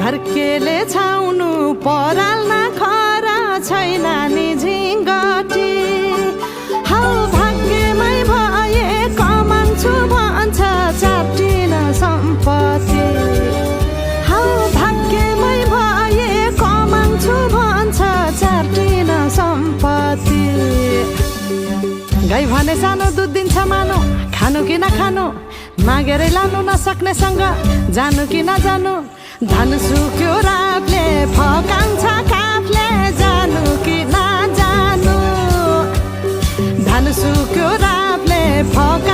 घर केले छाउनु पराल्न खरा छैन नि झिङ्गटी हौ भाग्यमै भए कमान्छु भन्छ चाटिन सम्पत्ति हौ भाग्यमै भए कमान्छु भन्छ चाटिन सम्पत्ति गाई भने सानो दुध दिन्छ मानो खानु कि नखानु मागेरै लानु नसक्नेसँग जानु कि नजानु धन सुक्यो रातले फकान्छ काफले जानु कि नजानु धन सुक्यो रातले फका